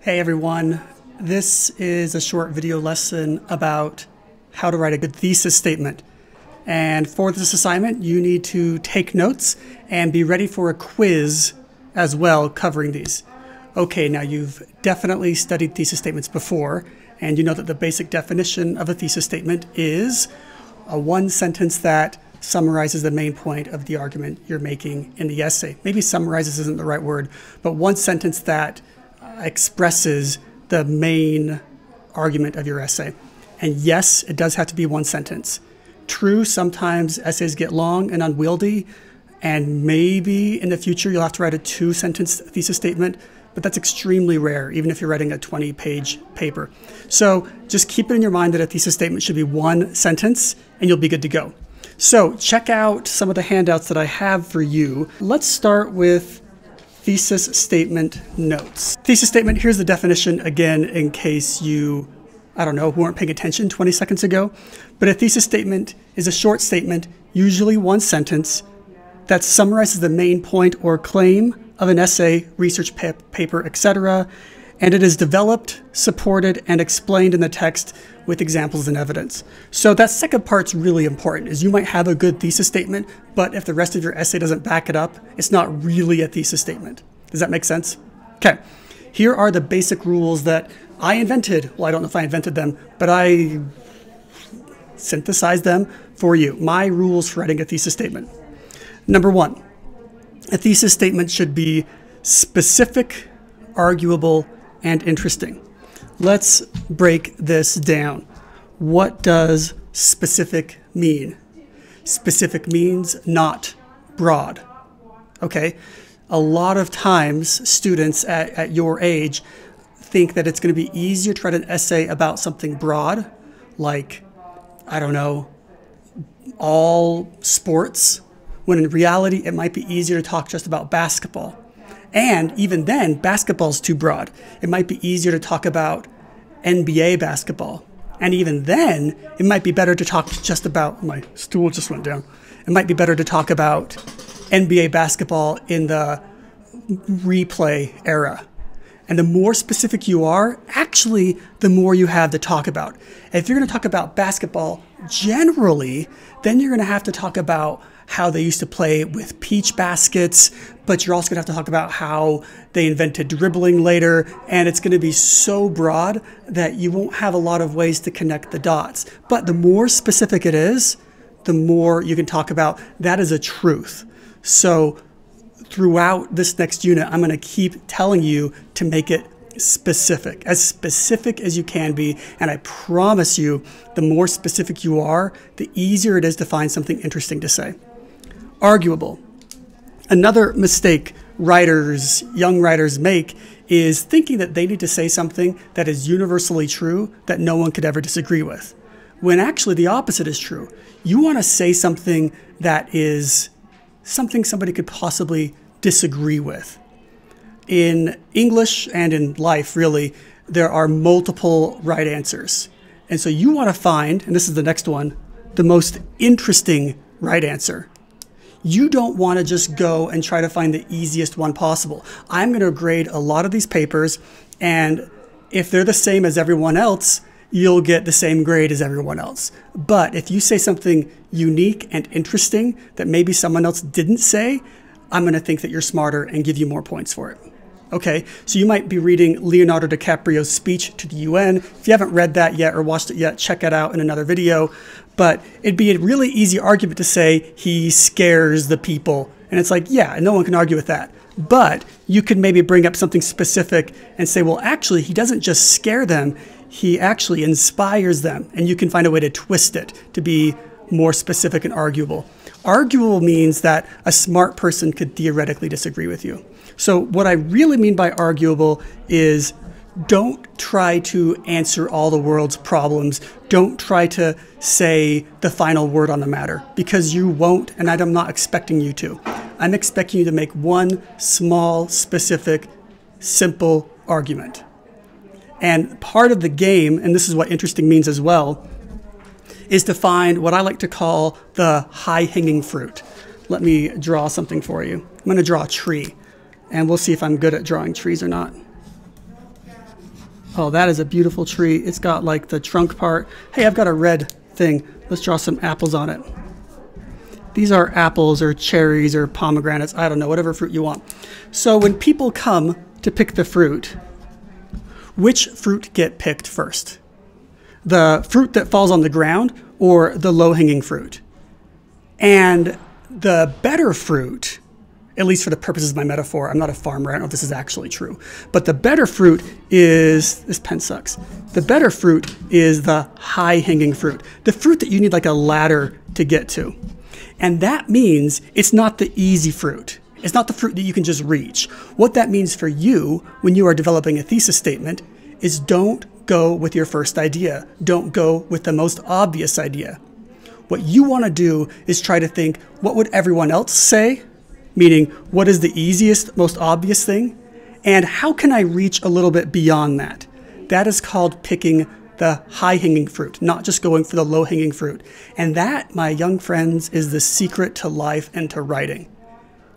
Hey everyone, this is a short video lesson about how to write a good thesis statement. And for this assignment, you need to take notes and be ready for a quiz as well covering these. Okay, now you've definitely studied thesis statements before, and you know that the basic definition of a thesis statement is a one sentence that summarizes the main point of the argument you're making in the essay. Maybe summarizes isn't the right word, but one sentence that expresses the main argument of your essay. And yes, it does have to be one sentence. True, sometimes essays get long and unwieldy, and maybe in the future you'll have to write a two-sentence thesis statement, but that's extremely rare, even if you're writing a 20-page paper. So just keep it in your mind that a thesis statement should be one sentence, and you'll be good to go. So check out some of the handouts that I have for you. Let's start with thesis statement notes. Thesis statement, here's the definition again in case you, weren't paying attention 20 seconds ago. But a thesis statement is a short statement, usually one sentence, that summarizes the main point or claim of an essay, research paper, etc. And it is developed, supported, and explained in the text with examples and evidence. So that second part's really important, is you might have a good thesis statement, but if the rest of your essay doesn't back it up, it's not really a thesis statement. Does that make sense? Okay, here are the basic rules that I invented. Well, I don't know if I invented them, but I synthesized them for you. My rules for writing a thesis statement. Number one, a thesis statement should be specific, arguable, and interesting. Let's break this down. What does specific mean? Specific means not broad. Okay? A lot of times students at your age think that it's going to be easier to write an essay about something broad, like, all sports, when in reality it might be easier to talk just about basketball. And even then, basketball's too broad. It might be easier to talk about NBA basketball. And even then, it might be better to talk just about, my stool just went down. It might be better to talk about NBA basketball in the replay era. And the more specific you are, actually, the more you have to talk about. If you're going to talk about basketball generally, then you're going to have to talk about how they used to play with peach baskets, but you're also going to have to talk about how they invented dribbling later, and it's going to be so broad that you won't have a lot of ways to connect the dots. But the more specific it is, the more you can talk about. That is a truth. So throughout this next unit, I'm going to keep telling you to make it specific as you can be, and I promise you, the more specific you are, the easier it is to find something interesting to say. Arguable. Another mistake young writers make is thinking that they need to say something that is universally true that no one could ever disagree with, when actually the opposite is true. You want to say something that is something somebody could possibly disagree with. In English and in life, really, there are multiple right answers. And so you want to find, and this is the next one, the most interesting right answer. You don't want to just go and try to find the easiest one possible. I'm going to grade a lot of these papers, and if they're the same as everyone else, you'll get the same grade as everyone else. But if you say something unique and interesting that maybe someone else didn't say, I'm going to think that you're smarter and give you more points for it. Okay, so you might be reading Leonardo DiCaprio's speech to the UN. If you haven't read that yet or watched it yet, check it out in another video. But it'd be a really easy argument to say he scares the people. And it's like, yeah, no one can argue with that. But you could maybe bring up something specific and say, well, actually, he doesn't just scare them, he actually inspires them. And you can find a way to twist it to be more specific and arguable. Arguable means that a smart person could theoretically disagree with you. So what I really mean by arguable is don't try to answer all the world's problems. Don't try to say the final word on the matter, because you won't, and I'm not expecting you to. I'm expecting you to make one small, specific, simple argument. And part of the game, and this is what interesting means as well, is to find what I like to call the high-hanging fruit. Let me draw something for you. I'm going to draw a tree, and we'll see if I'm good at drawing trees or not. Oh, that is a beautiful tree. It's got like the trunk part. Hey, I've got a red thing. Let's draw some apples on it. These are apples or cherries or pomegranates. I don't know, whatever fruit you want. So when people come to pick the fruit, which fruit get picked first? The fruit that falls on the ground or the low-hanging fruit? And the better fruit, at least for the purposes of my metaphor, I'm not a farmer, I don't know if this is actually true, but the better fruit is, this pen sucks, the better fruit is the high-hanging fruit, the fruit that you need like a ladder to get to. And that means it's not the easy fruit. It's not the fruit that you can just reach. What that means for you when you are developing a thesis statement is don't go with your first idea. Don't go with the most obvious idea. What you want to do is try to think, what would everyone else say? Meaning, what is the easiest, most obvious thing? And how can I reach a little bit beyond that? That is called picking the high-hanging fruit, not just going for the low-hanging fruit. And that, my young friends, is the secret to life and to writing.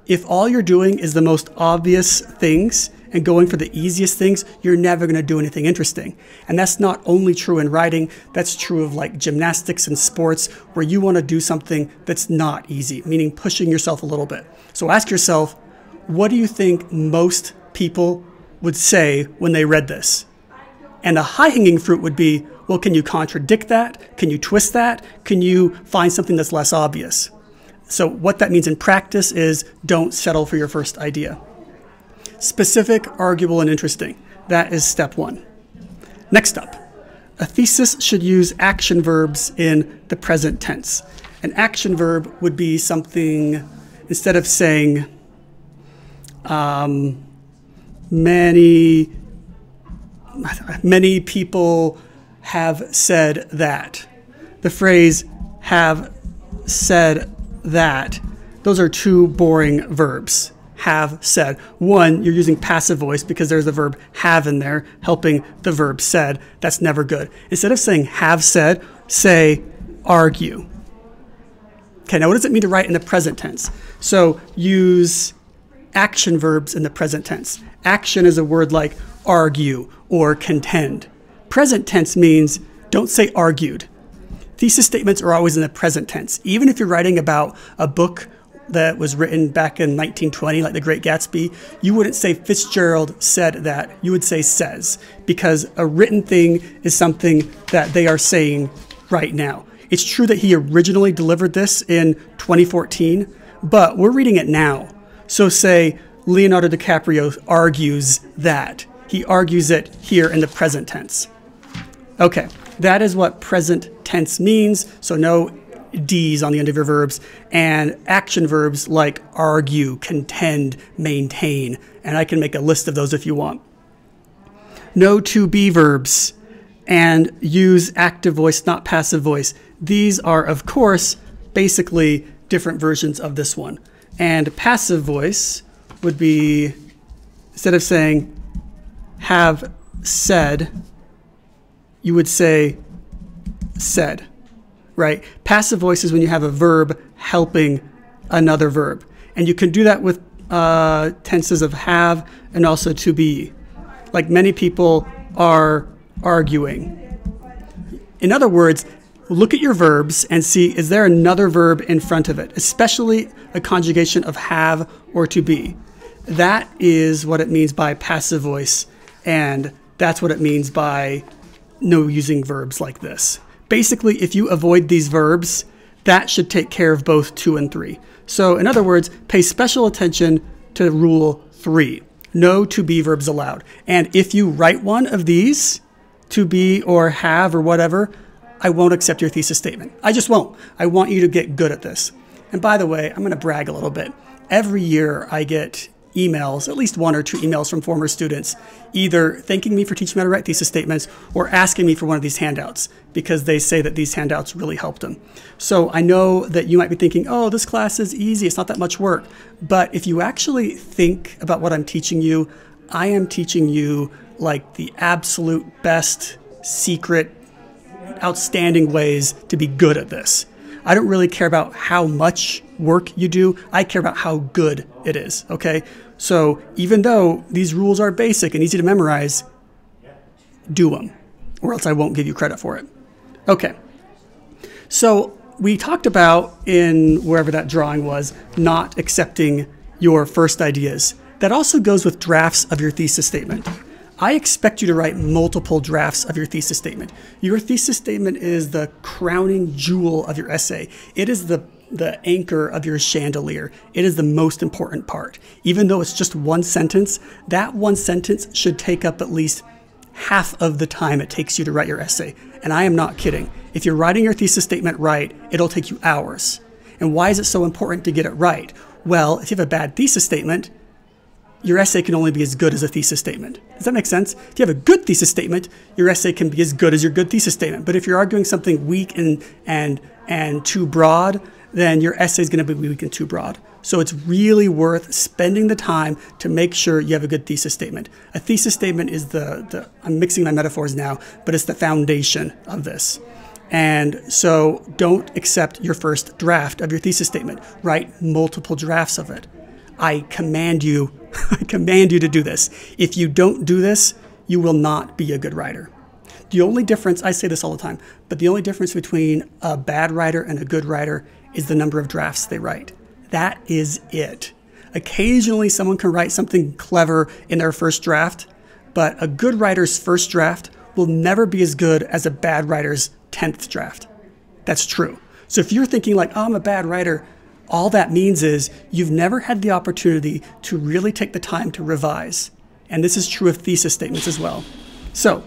If all you're doing is the most obvious things and going for the easiest things, you're never going to do anything interesting. And that's not only true in writing, that's true of like gymnastics and sports, where you want to do something that's not easy, meaning pushing yourself a little bit. So ask yourself, what do you think most people would say when they read this? And a high-hanging fruit would be, well, can you contradict that? Can you twist that? Can you find something that's less obvious? So what that means in practice is don't settle for your first idea. Specific, arguable, and interesting. That is step one. Next up, a thesis should use action verbs in the present tense. An action verb would be something, instead of saying many people have said that. The phrase have said that, those are two boring verbs. Have said. One, you're using passive voice because there's the verb have in there, helping the verb said. That's never good. Instead of saying have said, say argue. Okay, now what does it mean to write in the present tense? So use action verbs in the present tense. Action is a word like argue or contend. Present tense means don't say argued. Thesis statements are always in the present tense. Even if you're writing about a book that was written back in 1920, like The Great Gatsby, you wouldn't say Fitzgerald said that. You would say says, because a written thing is something that they are saying right now. It's true that he originally delivered this in 2014, but we're reading it now. So say Leonardo DiCaprio argues that. He argues it here in the present tense. Okay, that is what present tense means. So no D's on the end of your verbs, and action verbs like argue, contend, maintain. And I can make a list of those if you want. No to be verbs, and use active voice, not passive voice. These are, of course, basically different versions of this one. And passive voice would be, instead of saying have said, you would say said. Right? Passive voice is when you have a verb helping another verb. And you can do that with tenses of have and also to be. Like many people are arguing. In other words, look at your verbs and see, is there another verb in front of it, especially a conjugation of have or to be. That is what it means by passive voice, and that's what it means by no using verbs like this. Basically, if you avoid these verbs, that should take care of both 2 and 3. So in other words, pay special attention to rule 3. No to be verbs allowed. And if you write one of these, to be or have or whatever, I won't accept your thesis statement. I just won't. I want you to get good at this. And by the way, I'm going to brag a little bit. Every year I get emails, at least 1 or 2 emails from former students, either thanking me for teaching me how to write thesis statements or asking me for one of these handouts because they say that these handouts really helped them. So I know that you might be thinking, oh, this class is easy, it's not that much work. But if you actually think about what I'm teaching you, I am teaching you like the absolute best, secret, outstanding ways to be good at this. I don't really care about how much work you do. I care about how good it is, okay? So even though these rules are basic and easy to memorize, do them, or else I won't give you credit for it. Okay, so we talked about, in wherever that drawing was, not accepting your first ideas. That also goes with drafts of your thesis statement. I expect you to write multiple drafts of your thesis statement. Your thesis statement is the crowning jewel of your essay. It is the anchor of your chandelier. It is the most important part. Even though it's just one sentence, that one sentence should take up at least half of the time it takes you to write your essay. And I am not kidding. If you're writing your thesis statement right, it'll take you hours. And why is it so important to get it right? Well, if you have a bad thesis statement, your essay can only be as good as a thesis statement. Does that make sense? If you have a good thesis statement, your essay can be as good as your good thesis statement. But if you're arguing something weak and too broad, then your essay is going to be weak and too broad. So it's really worth spending the time to make sure you have a good thesis statement. A thesis statement is I'm mixing my metaphors now, but it's the foundation of this. And so don't accept your first draft of your thesis statement. Write multiple drafts of it. I command you to do this. If you don't do this, you will not be a good writer. The only difference, I say this all the time, but the only difference between a bad writer and a good writer is the number of drafts they write. That is it. Occasionally someone can write something clever in their first draft, but a good writer's first draft will never be as good as a bad writer's 10th draft. That's true. So if you're thinking like, oh, I'm a bad writer, all that means is you've never had the opportunity to really take the time to revise. And this is true of thesis statements as well. So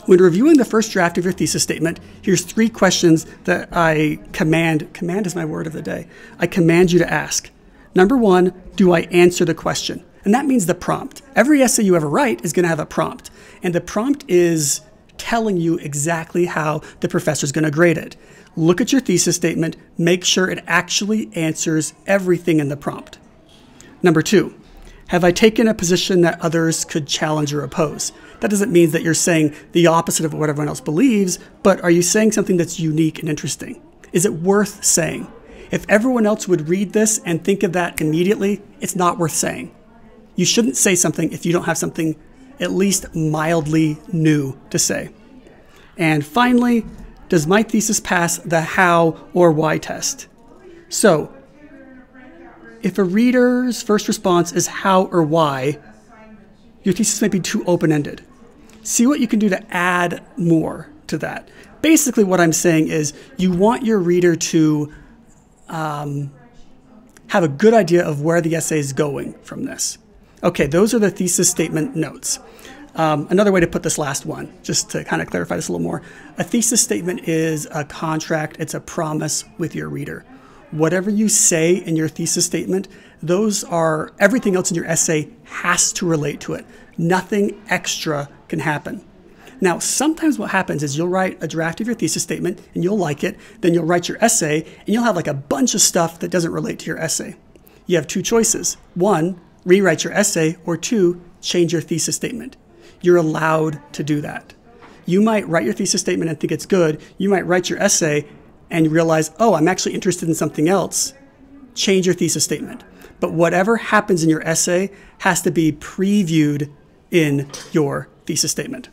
when reviewing the first draft of your thesis statement, here's 3 questions that I command is my word of the day. I command you to ask. Number 1, do I answer the question? And that means the prompt. Every essay you ever write is going to have a prompt. And the prompt is telling you exactly how the professor's going to grade it. Look at your thesis statement, make sure it actually answers everything in the prompt. Number 2, have I taken a position that others could challenge or oppose? That doesn't mean that you're saying the opposite of what everyone else believes, but are you saying something that's unique and interesting? Is it worth saying? If everyone else would read this and think of that immediately, it's not worth saying. You shouldn't say something if you don't have something at least mildly new to say. And finally, does my thesis pass the how or why test? So, if a reader's first response is how or why, your thesis may be too open-ended. See what you can do to add more to that. Basically what I'm saying is you want your reader to have a good idea of where the essay is going from this. Okay, those are the thesis statement notes. Another way to put this last one, just to kind of clarify this a little more, a thesis statement is a contract, it's a promise with your reader. Whatever you say in your thesis statement, everything else in your essay has to relate to it. Nothing extra can happen. Now, sometimes what happens is you'll write a draft of your thesis statement and you'll like it, then you'll write your essay and you'll have like a bunch of stuff that doesn't relate to your essay. You have 2 choices. 1, rewrite your essay, or 2, change your thesis statement. You're allowed to do that. You might write your thesis statement and think it's good. You might write your essay and realize, oh, I'm actually interested in something else. Change your thesis statement. But whatever happens in your essay has to be previewed in your thesis statement.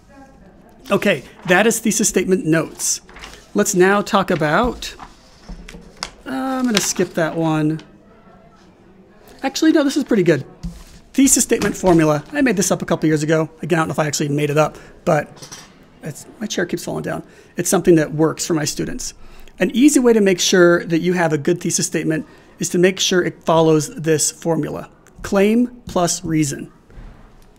Okay, that is thesis statement notes. Let's now talk about, I'm going to skip that one. Actually, no, this is pretty good. Thesis statement formula. I made this up a couple years ago. Again, I don't know if I actually made it up, but my chair keeps falling down. It's something that works for my students. An easy way to make sure that you have a good thesis statement is to make sure it follows this formula. Claim plus reason.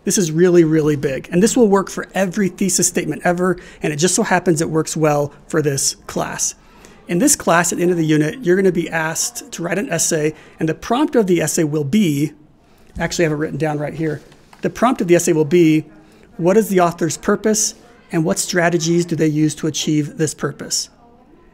This is really, really big. And this will work for every thesis statement ever, and it just so happens it works well for this class. In this class, at the end of the unit, you're going to be asked to write an essay, and the prompt of the essay will be, actually I have it written down right here. The prompt of the essay will be, what is the author's purpose, and what strategies do they use to achieve this purpose?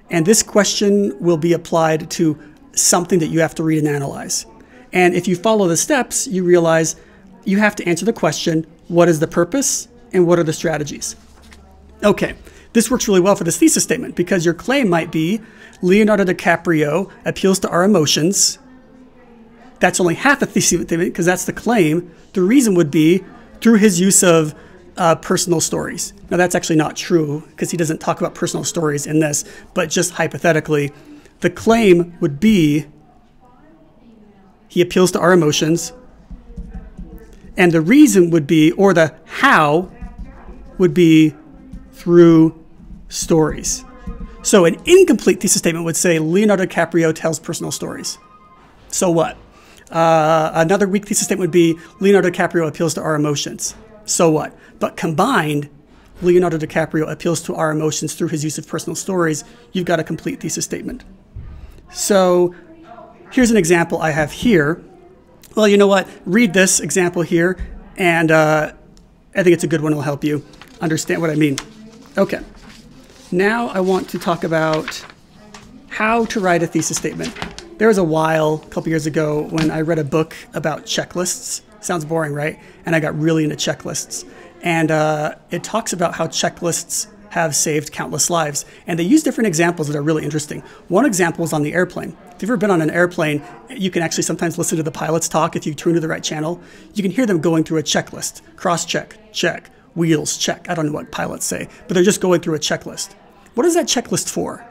And this question will be applied to something that you have to read and analyze. And if you follow the steps, you realize you have to answer the question, what is the purpose and what are the strategies? Okay, this works really well for this thesis statement because your claim might be, Leonardo DiCaprio appeals to our emotions. That's only half a thesis statement because that's the claim. The reason would be, through his use of personal stories. Now that's actually not true because he doesn't talk about personal stories in this, but just hypothetically, the claim would be he appeals to our emotions, and the reason would be, or the how would be through stories. So an incomplete thesis statement would say Leonardo DiCaprio tells personal stories. So what? Another weak thesis statement would be Leonardo DiCaprio appeals to our emotions. So what? But combined, Leonardo DiCaprio appeals to our emotions through his use of personal stories. You've got a complete thesis statement. So here's an example I have here. Well, you know what? Read this example here, and I think it's a good one. It'll help you understand what I mean. Okay. Now I want to talk about how to write a thesis statement. There was a while, a couple years ago, when I read a book about checklists. Sounds boring, right? And I got really into checklists. And it talks about how checklists have saved countless lives. And they use different examples that are really interesting. One example is on the airplane. If you've ever been on an airplane, you can actually sometimes listen to the pilots talk if you tune to the right channel. You can hear them going through a checklist. Cross-check, check, wheels, check. I don't know what pilots say, but they're just going through a checklist. What is that checklist for?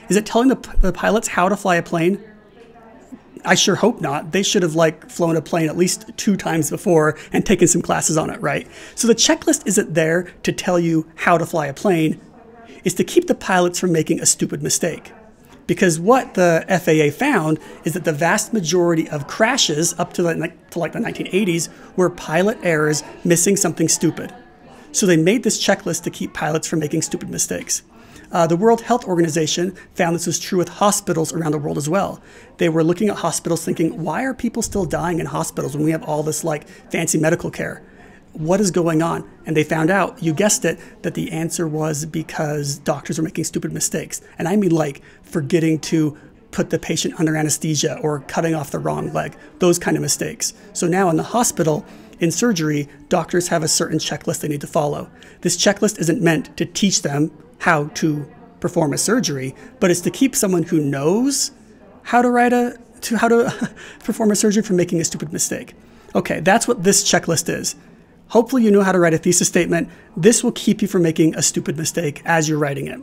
Is it telling the pilots how to fly a plane? I sure hope not. They should have flown a plane at least 2 times before and taken some classes on it, right? So the checklist isn't there to tell you how to fly a plane. It's to keep the pilots from making a stupid mistake. Because what the FAA found is that the vast majority of crashes up to like the 1980s were pilot errors missing something stupid. So they made this checklist to keep pilots from making stupid mistakes. The World Health Organization found this was true with hospitals around the world as well. They were looking at hospitals thinking, why are people still dying in hospitals when we have all this fancy medical care? What is going on? And they found out, you guessed it, that the answer was because doctors were making stupid mistakes. And I mean forgetting to put the patient under anesthesia or cutting off the wrong leg, those kind of mistakes. So now in the hospital, in surgery, doctors have a certain checklist they need to follow. This checklist isn't meant to teach them how to perform a surgery, but it's to keep someone who knows how to perform a surgery from making a stupid mistake. Okay, that's what this checklist is. Hopefully you know how to write a thesis statement. This will keep you from making a stupid mistake as you're writing it.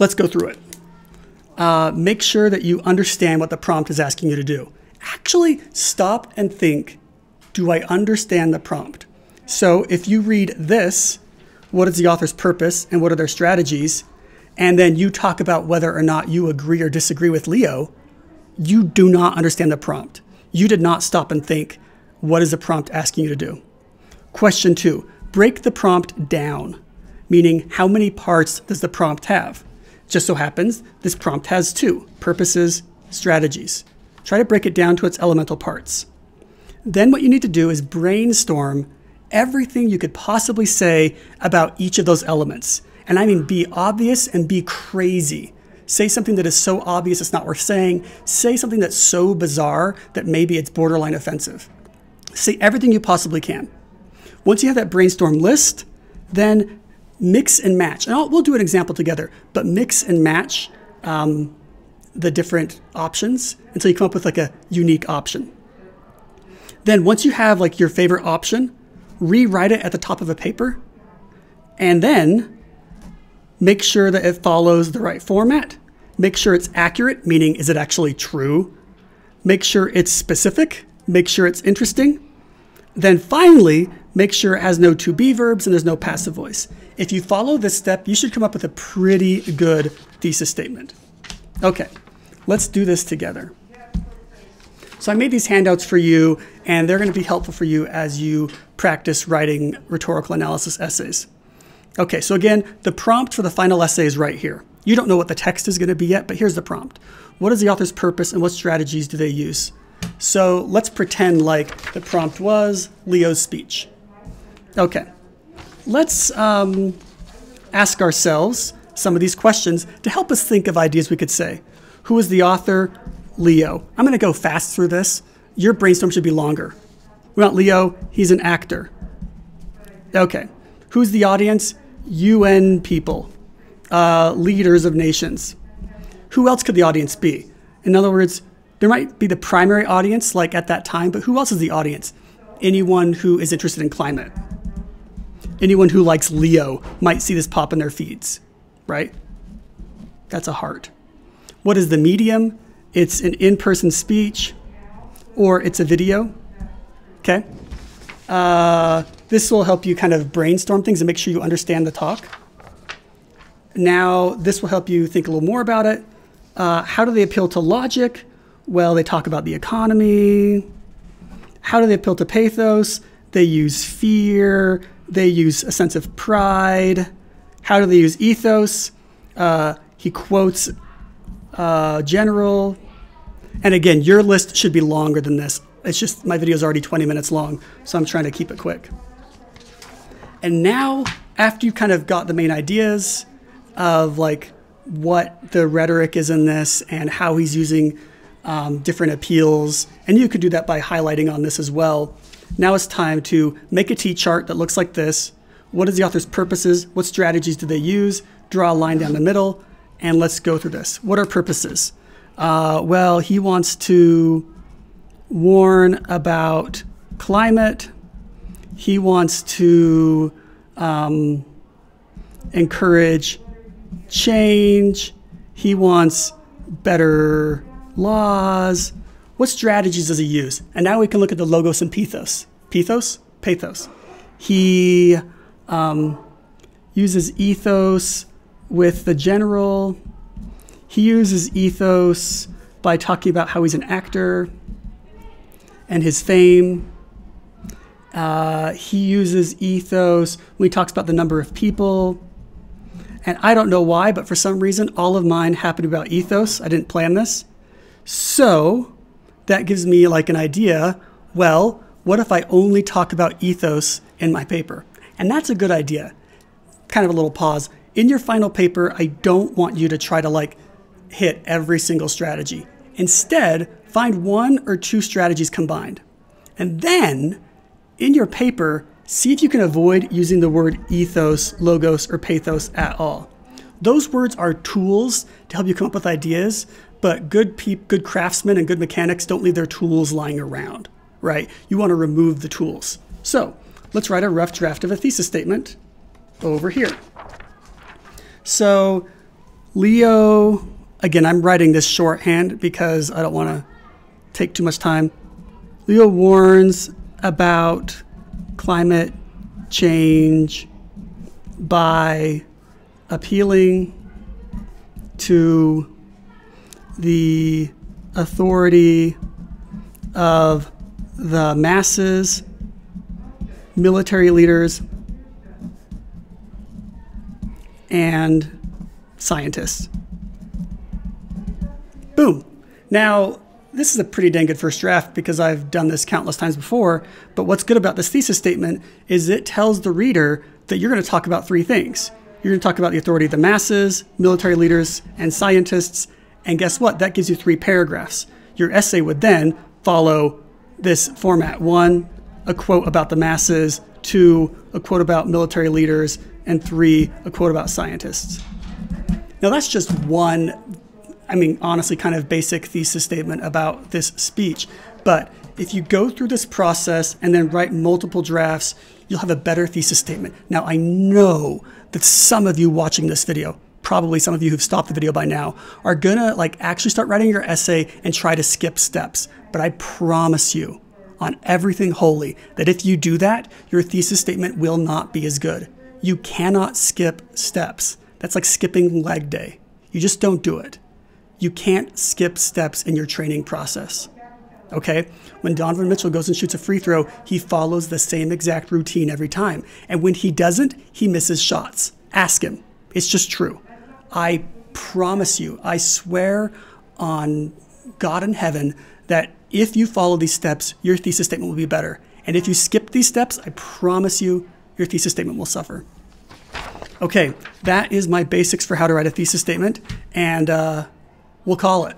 Let's go through it. Make sure that you understand what the prompt is asking you to do. Actually, stop and think, do I understand the prompt? So if you read this, what is the author's purpose and what are their strategies, and then you talk about whether or not you agree or disagree with Leo, you do not understand the prompt. You did not stop and think, what is the prompt asking you to do? Question 2, break the prompt down, meaning how many parts does the prompt have? Just so happens, this prompt has 2, purposes, strategies. Try to break it down to its elemental parts. Then what you need to do is brainstorm everything you could possibly say about each of those elements. And I mean be obvious and be crazy. Say something that is so obvious it's not worth saying. Say something that's so bizarre that maybe it's borderline offensive. Say everything you possibly can. Once you have that brainstorm list, then mix and match. And we'll do an example together, but mix and match the different options until you come up with a unique option. Then once you have your favorite option, rewrite it at the top of a paper, and then make sure that it follows the right format. Make sure it's accurate, meaning is it actually true? Make sure it's specific. Make sure it's interesting. Then finally, make sure it has no to be verbs and there's no passive voice. If you follow this step, you should come up with a pretty good thesis statement. Okay, let's do this together. So I made these handouts for you, and they're going to be helpful for you as you practice writing rhetorical analysis essays. Okay, so again, the prompt for the final essay is right here. You don't know what the text is going to be yet, but here's the prompt. What is the author's purpose and what strategies do they use? So let's pretend the prompt was Leo's speech. Okay, let's ask ourselves some of these questions to help us think of ideas we could say. Who is the author? Leo. I'm going to go fast through this. Your brainstorm should be longer. We want Leo. He's an actor. Okay. Who's the audience? UN people. Leaders of nations. Who else could the audience be? In other words, there might be the primary audience at that time, but who else is the audience? Anyone who is interested in climate. Anyone who likes Leo might see this pop in their feeds, right? That's a heart. What is the medium? It's an in-person speech, or it's a video, okay? This will help you kind of brainstorm things and make sure you understand the talk. Now, this will help you think a little more about it. How do they appeal to logic? Well, they talk about the economy. How do they appeal to pathos? They use fear. They use a sense of pride. How do they use ethos? He quotes general. And again, your list should be longer than this. It's just my video is already 20 minutes long, so I'm trying to keep it quick. And now, after you kind of got the main ideas of like what the rhetoric is in this and how he's using different appeals, and you could do that by highlighting on this as well. Now it's time to make a T-chart that looks like this. What is the author's purposes? What strategies do they use? Draw a line down the middle, and let's go through this. What are purposes? Well, he wants to warn about climate. He wants to encourage change. He wants better laws. What strategies does he use? And now we can look at the logos and pathos. Pathos. He uses ethos with the general. He uses ethos by talking about how he's an actor and his fame. He uses ethos when he talks about the number of people. And I don't know why, but for some reason, all of mine happen to be about ethos. I didn't plan this. So that gives me like an idea. Well, what if I only talk about ethos in my paper? And that's a good idea. Kind of a little pause. In your final paper, I don't want you to try to like hit every single strategy. Instead, find one or two strategies combined. And then in your paper, see if you can avoid using the word ethos, logos, or pathos at all. Those words are tools to help you come up with ideas, but good craftsmen and good mechanics don't leave their tools lying around, right? You want to remove the tools. So let's write a rough draft of a thesis statement over here. So Leo, again, I'm writing this shorthand because I don't want to take too much time. Leo warns about climate change by appealing to the authority of the masses, military leaders, and scientists. Boom. Now, this is a pretty dang good first draft because I've done this countless times before, but what's good about this thesis statement is it tells the reader that you're going to talk about three things. You're going to talk about the authority of the masses, military leaders, and scientists, and guess what? That gives you 3 paragraphs. Your essay would then follow this format. 1, a quote about the masses, 2, a quote about military leaders, and 3, a quote about scientists. Now that's just one, honestly, kind of basic thesis statement about this speech. But if you go through this process and then write multiple drafts, you'll have a better thesis statement. Now, I know that some of you watching this video, probably some of you who've stopped the video by now, are gonna actually start writing your essay and try to skip steps. But I promise you on everything holy that if you do that, your thesis statement will not be as good. You cannot skip steps. That's like skipping leg day. You just don't do it. You can't skip steps in your training process, okay? When Donovan Mitchell goes and shoots a free throw, he follows the same exact routine every time. And when he doesn't, he misses shots. Ask him. It's just true. I promise you, I swear on God in heaven that if you follow these steps, your thesis statement will be better. And if you skip these steps, I promise you, your thesis statement will suffer. Okay, that is my basics for how to write a thesis statement, and we'll call it.